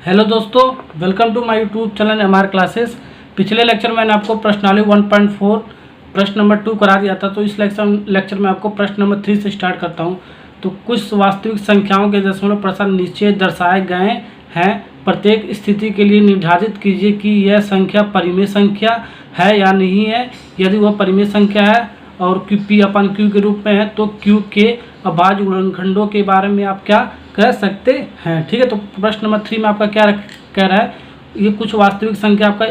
Hello दोस्तों, welcome to my YouTube channel MR classes. पिछले lecture में मैंने आपको प्रश्नावली 1.4 प्रश्न नंबर 2 करा दिया था। तो इस लेक्चर में आपको प्रश्न नंबर 3 से स्टार्ट करता हूं। तो कुछ वास्तविक संख्याओं के दशमलव प्रसार नीचे दर्शाए गए हैं। प्रत्येक स्थिति के लिए निर्धारित कीजिए कि यह संख्या परिमेय संख्या है या नहीं है। यदि वह परिमेय संख्या है और P/Q के रूप में है तो Q के अभाज्य गुणनखंडों के बारे में आप क्या कह सकते हैं। ठीक है, तो प्रश्न नंबर 3 में आपका क्या कह रहा है, ये कुछ वास्तविक संख्या आपका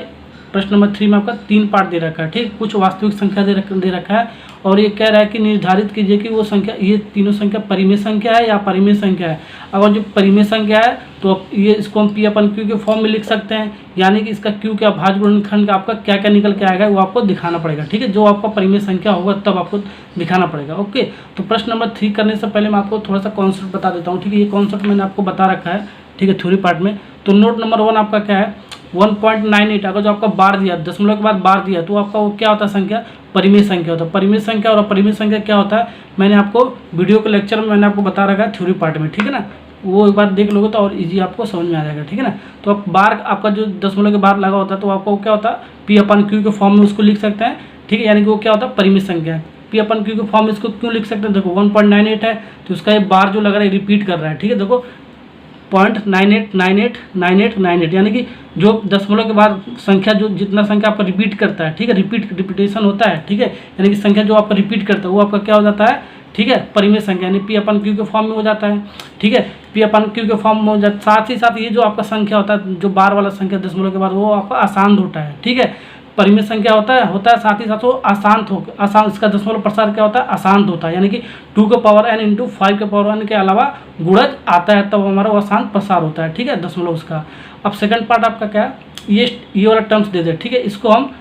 प्रश्न नंबर 3 में आपका 3 पार्ट दे रखा है। ठीक, कुछ वास्तविक संख्या दे रखा है और ये कह रहा है कि निर्धारित कीजिए कि वो संख्या, ये तीनों संख्या परिमेय संख्या है या अपरिमेय संख्या है। अगर जो परिमेय संख्या है तो ये इसको हम P/Q के फॉर्म में लिख सकते हैं, यानी कि इसका Q के अभाज्य गुणनखंड का आपका क्या क्या निकल के आएगा वो आपको दिखाना पड़ेगा। ठीक है, जो आपका परिमेय संख्या होगा तब आपको दिखाना पड़ेगा। ओके, तो प्रश्न नंबर 3 करने से पहले मैं आपको थोड़ा सा कॉन्सेप्ट बता देता हूँ। ठीक है, ये कॉन्सेप्ट मैंने आपको बता रखा है। ठीक है, थ्योरी पार्ट में। तो नोट नंबर 1 आपका क्या है, 1.98। अगर जो आपका बार दिया, दशमलव के बाद बार दिया, तो आपका वो क्या होता है, संख्या परिमेय संख्या होता है। परिमेय संख्या और अपरिमेय संख्या क्या होता है, मैंने आपको वीडियो के लेक्चर में मैंने आपको बता रखा है थ्योरी पार्ट में। ठीक है ना, वो एक बार देख लोगे तो और इजी आपको समझ में आ जाएगा। ठीक है ना, तो आप बार आपका जो दशमलव के बार लगा होता है तो आपको क्या होता है, P/Q के फॉर्म में उसको लिख सकते हैं। ठीक है, यानी कि वो क्या होता है, परिमेय संख्या है। P/Q के फॉर्म में इसको क्यों लिख सकते हैं, देखो 1.98 है तो उसका ये बार जो लग रहा है रिपीट कर रहा है। ठीक है, देखो 0.989898, यानी कि जो दशमलव के बाद संख्या जो जितना संख्या आपका रिपीट करता है, ठीक है, रिपीटेशन होता है। ठीक है, यानी कि संख्या जो आपका रिपीट करता है वो आपका क्या हो जाता है, ठीक है, परिमेय संख्या, यानी P/Q के फॉर्म में हो जाता है। ठीक है, P/Q के फॉर्म में हो जाता है। साथ ही साथ ये जो आपका संख्या होता है, जो बार वाला संख्या दशमलव के बाद, वो आपका अशांत होता है। ठीक है, परिमेय संख्या होता है साथ ही साथ वो अशांत, इसका दशमलव प्रसार क्या होता है, अशांत होता है, यानी कि 2 के पावर n इंटू 5 के पावर n के अलावा गुणज आता है तब हमारा वो अशांत प्रसार होता है। ठीक है, दशमलव उसका। अब सेकंड पार्ट आपका क्या है, ये वाला टर्म्स दे दे। ठीक है, इसको हम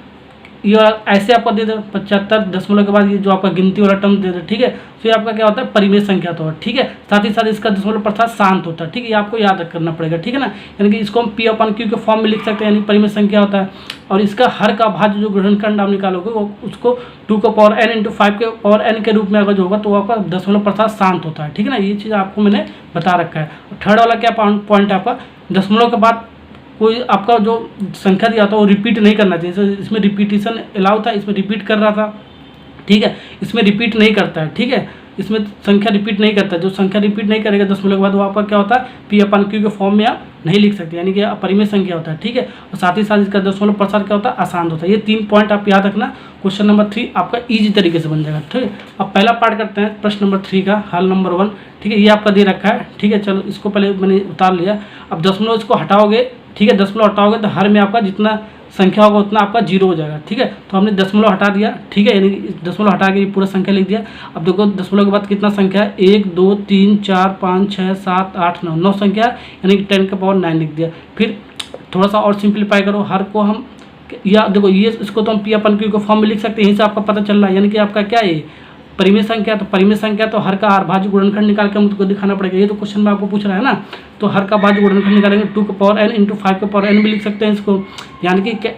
ये ऐसे आपको दे दे 75 दशमलव के बाद ये जो आपका गिनती वाला टर्म दे दे। ठीक है, तो ये आपका क्या होता है, परिमेय संख्या तो है। ठीक है, साथ ही साथ इसका दशमलव प्रसार शांत होता है। ठीक है, ये आपको याद करना पड़ेगा। ठीक है ना, यानी कि इसको हम P/Q के फॉर्म में लिख सकते हैं, यानी परिमेय संख्या होता है। और इसका हर का भाज्य जो गुणनखंड आप निकालोगे वो उसको 2 के पावर n इंटू 5 के पावर n के रूप में अगर जो होगा तो आपका दशमलव प्रसार शांत होता है। ठीक है ना, ये चीज़ आपको मैंने बता रखा है। थर्ड वाला क्या पॉइंट है आपका, दशमलव के बाद कोई आपका जो संख्या दिया था वो रिपीट नहीं करना चाहिए। इसमें रिपीटेशन अलाउ था, इसमें रिपीट कर रहा था। ठीक है, इसमें रिपीट नहीं करता है। ठीक है, इसमें संख्या रिपीट नहीं करता है। जो संख्या रिपीट नहीं करेगा दशमलव के बाद वो आपका क्या होता है, P/Q के फॉर्म में आप नहीं लिख सकते, यानी कि अपरिमेय संख्या होता है। ठीक है, और साथ ही साथ इसका दशमलव प्रसार क्या होता है, अशांत होता है। ये 3 पॉइंट आप याद रखना। क्वेश्चन नंबर 3 आपका ईजी तरीके से बन जाएगा। ठीक है, अब पहला पार्ट करते हैं प्रश्न नंबर 3 का हल नंबर 1। ठीक है, ये आपका दे रखा है। ठीक है, चलो इसको पहले मैंने उतार लिया। अब दशमलव इसको हटाओगे, ठीक है, दशमलव हटाओगे तो हर में आपका जितना संख्या होगा उतना आपका 0 हो जाएगा। ठीक है, तो हमने दशमलव हटा दिया। ठीक है, यानी दशमलव हटा के पूरा संख्या लिख दिया। अब देखो दशमलव के बाद कितना संख्या है, 1 2 3 4 5 6 7 8 9 संख्या है, यानी कि 10 के पावर 9 लिख दिया। फिर थोड़ा सा और सिंप्लीफाई करो, हर को हम या देखो ये इसको तो हम P/Q के फॉर्म में लिख सकते हैं। यहीं से आपका पता चल रहा है, यानी कि आपका क्या है, परिमेय संख्या। तो परिमेय संख्या तो हर का अभाज्य गुणनखंड निकाल के हमको दिखाना पड़ेगा। ये तो क्वेश्चन में आपको पूछ रहा है ना, तो हर का अभाज्य गुणनखंड निकालेंगे 2 के पावर n इंटू 5 के पावर n भी लिख सकते हैं इसको, यानी कि क्या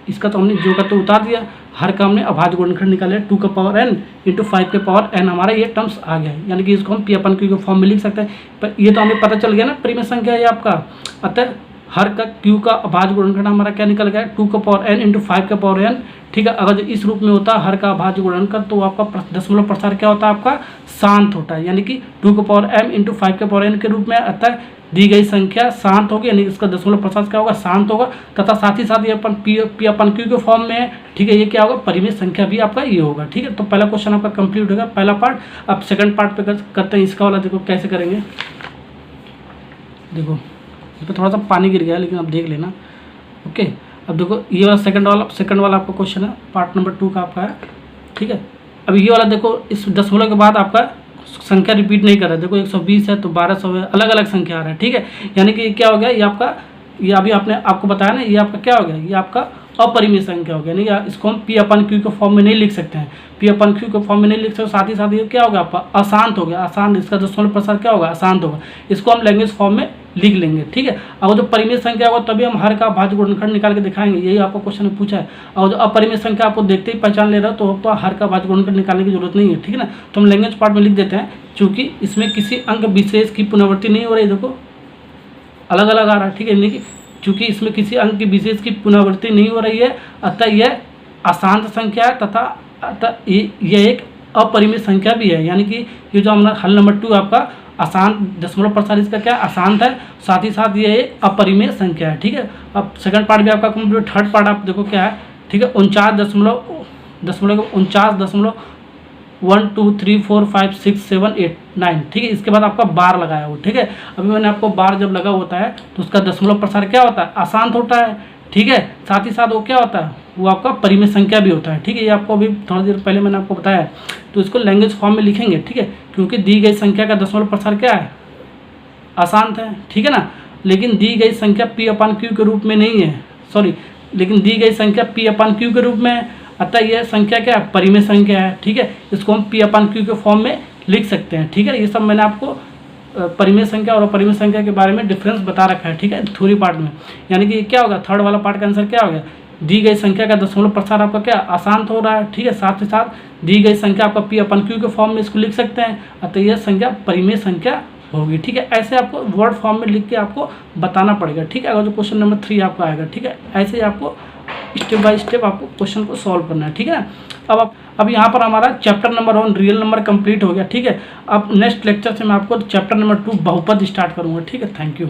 इसका तो हमने जो का तो उतार दिया, हर का हमने अभाज्य गुणनखंड निकाले 2 के पावर n इंटू 5 के पावर n, हमारा ये टर्म्स आ गया है, यानी कि इसको हम P/Q के फॉर्म में लिख सकते हैं। पर ये तो हमें पता चल गया ना परिमेय संख्या है आपका। अतः हर का Q का अभाज्य गुणनखंड हमारा क्या निकल गया है, 2 के पावर n इंटू 5 के पावर n। ठीक है, अगर जो इस रूप में होता है हर का अभाज्य गुणनखंड तो आपका दशमलव प्रसार क्या होता है, आपका शांत होता है, यानी कि 2 के पावर m इंटू 5 के पावर n के रूप में। अतः दी गई संख्या शांत होगी, यानी इसका दशमलव प्रसार क्या होगा, शांत होगा। तथा साथ ही साथ ये अपन P/Q के फॉर्म में है। ठीक है, ये क्या होगा, परिमेय संख्या भी आपका ये होगा। ठीक है, तो पहला क्वेश्चन आपका कंप्लीट होगा, पहला पार्ट। अब सेकंड पार्ट पे करते हैं इसका वाला। देखो कैसे करेंगे, देखो इस पर थोड़ा सा पानी गिर गया लेकिन आप देख लेना। ओके, अब देखो ये वाला सेकंड वाला आपका क्वेश्चन है, पार्ट नंबर 2 का आपका है। ठीक है, अब ये वाला देखो, इस दशमलव के बाद आपका संख्या रिपीट नहीं कर रहा है। देखो 120 है तो 1200 है, अलग अलग संख्या आ रहा है। ठीक है, यानी कि क्या हो गया, ये आपका, ये अभी आपने आपको बताया ना, ये आपका क्या हो गया, ये आपका अपरिमेय संख्या हो गया। नहीं, इसको हम P/Q के फॉर्म में नहीं लिख सकते हैं, P/Q के फॉर्म में नहीं लिख सकते। साथ ही साथ ये क्या होगा, आपका अशांत हो गया, अशांत, इसका दशमलव प्रसार क्या होगा, अशांत होगा। इसको हम लैंग्वेज फॉर्म में लिख लेंगे। ठीक है, और जो परिमेय संख्या होगा तभी हम हर का अभाज्य गुणनखंड निकाल के दिखाएंगे, यही आपको क्वेश्चन में पूछा है। और जो अपरिमेय संख्या आपको देखते ही पहचान ले रहा हो तो आपको हर का अभाज्य गुणनखंड निकालने की जरूरत नहीं है। ठीक है ना, तो हम लैंग्वेज पार्ट में लिख देते हैं, चूंकि इसमें किसी अंक विशेष की पुनरावृत्ति नहीं हो रही। देखो अलग अलग आ रहा है, ठीक है। यानी कि चूंकि इसमें किसी अंक की विशेष की पुनरावृत्ति नहीं हो रही है, अतः यह अशांत संख्या है तथा अतः यह एक अपरिमित संख्या भी है। यानी कि ये जो हमारा हल नंबर 2 आपका अशांत दशमलव प्रसार इसका क्या अशांत है, साथ ही साथ ये एक अपरिमेय संख्या है, ठीक है। अब सेकंड पार्ट भी आपका कंप्लीट, थर्ड पार्ट आप देखो क्या है, ठीक है। 49.1 2 3 4 5 6 7 8 9, ठीक है। इसके बाद आपका बार लगाया हो, ठीक है। अभी मैंने आपको बार जब लगा होता है तो उसका दशमलव प्रसार क्या होता है, अशांत होता है, ठीक है। साथ ही साथ वो क्या होता है, वो आपका परिमेय संख्या भी होता है, ठीक है। ये आपको अभी थोड़ी देर पहले मैंने आपको बताया। तो इसको लैंग्वेज फॉर्म में लिखेंगे, ठीक है, क्योंकि दी गई संख्या का दशमलव प्रसार क्या है, अशांत है, ठीक है ना। लेकिन दी गई संख्या P/Q के रूप में नहीं है, सॉरी, लेकिन दी गई संख्या P/Q के रूप में है, अतः यह संख्या क्या है, परिमेय संख्या है, ठीक है। इसको हम P/Q के फॉर्म में लिख सकते हैं, ठीक है। ये सब मैंने आपको परिमेय संख्या और अपरिमेय संख्या के बारे में डिफरेंस बता रखा है, ठीक है, थ्योरी पार्ट में। यानी कि क्या होगा, थर्ड वाला पार्ट का आंसर क्या हो गया, दी गई संख्या का दशमलव प्रसार आपका क्या अशांत हो रहा है, ठीक है। साथ ही साथ दी गई संख्या आपका P/Q के फॉर्म में इसको लिख सकते हैं, अतः यह संख्या परिमेय संख्या होगी, ठीक है। ऐसे आपको वर्ड फॉर्म में लिख के आपको बताना पड़ेगा, ठीक है। अगर जो क्वेश्चन नंबर 3 आपका आएगा, ठीक है, ऐसे ही आपको स्टेप बाय स्टेप आपको क्वेश्चन को सॉल्व करना है, ठीक है ना। अब यहाँ पर हमारा chapter number 1 real number complete हो गया, ठीक है। अब नेक्स्ट लेक्चर से मैं आपको चैप्टर नंबर 2 बहुपद स्टार्ट करूँगा, ठीक है। Thank you.